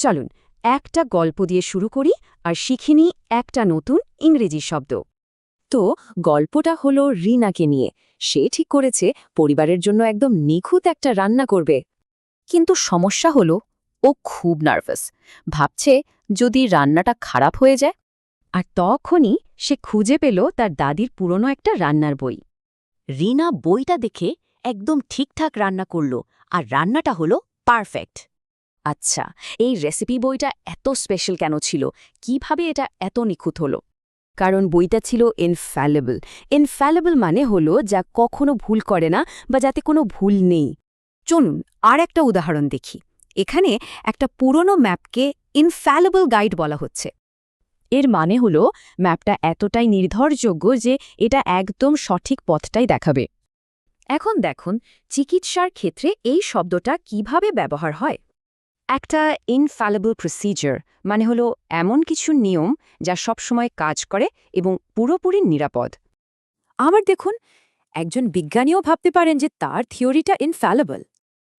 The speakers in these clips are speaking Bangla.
চলুন একটা গল্প দিয়ে শুরু করি আর শিখে নিই একটা নতুন ইংরেজি শব্দ। তো গল্পটা হলো রিনাকে নিয়ে। সে ঠিক করেছে পরিবারের জন্য একদম নিখুঁত একটা রান্না করবে। কিন্তু সমস্যা হলো ও খুব নার্ভাস। ভাবছে যদি রান্নাটা খারাপ হয়ে যায়। আর তখনই সে খুঁজে পেল তার দাদির পুরনো একটা রান্নার বই। রিনা বইটা দেখে একদম ঠিকঠাক রান্না করল, আর রান্নাটা হলো পারফেক্ট। আচ্ছা, এই রেসিপি বইটা এত স্পেশাল কেন ছিল? কিভাবে এটা এত নিখুঁত হলো? কারণ বইটা ছিল ইনফ্যালেবল। ইনফ্যালেবল মানে হলো যা কখনো ভুল করে না বা যাতে কোনো ভুল নেই। চলুন আর একটা উদাহরণ দেখি। এখানে একটা পুরনো ম্যাপকে ইনফ্যালেবল গাইড বলা হচ্ছে। এর মানে হলো ম্যাপটা এতটাই নির্ভরযোগ্য যে এটা একদম সঠিক পথটাই দেখাবে। এখন দেখুন চিকিৎসার ক্ষেত্রে এই শব্দটা কিভাবে ব্যবহার হয়। একটা ইনফ্যালেবল প্রসিজার মানে হলো এমন কিছু নিয়ম যা সবসময় কাজ করে এবং পুরোপুরি নিরাপদ। আবার দেখুন একজন বিজ্ঞানীও ভাবতে পারেন যে তার থিওরিটা ইনফ্যালেবল,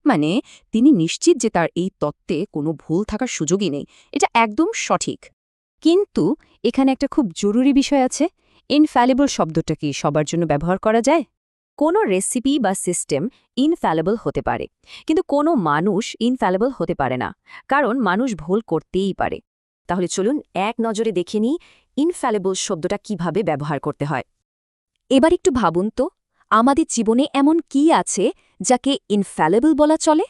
মানে তিনি নিশ্চিত যে তার এই তত্ত্বে কোনো ভুল থাকার সুযোগই নেই, এটা একদম সঠিক। কিন্তু এখানে একটা খুব জরুরি বিষয় আছে। ইনফ্যালেবল শব্দটা কি সবার জন্য ব্যবহার করা যায়? কোনো রেসিপি বা সিস্টেম ইনফ্যালেবল হতে পারে, কিন্তু কোনো মানুষ ইনফ্যালেবল হতে পারে না, কারণ মানুষ ভুল করতেই পারে। তাহলে চলুন এক নজরে দেখে নিই ইনফ্যালেবল শব্দটা কিভাবে ব্যবহার করতে হয়। এবার একটু ভাবুন তো, আমাদের জীবনে এমন কি আছে যাকে ইনফ্যালেবল বলা চলে?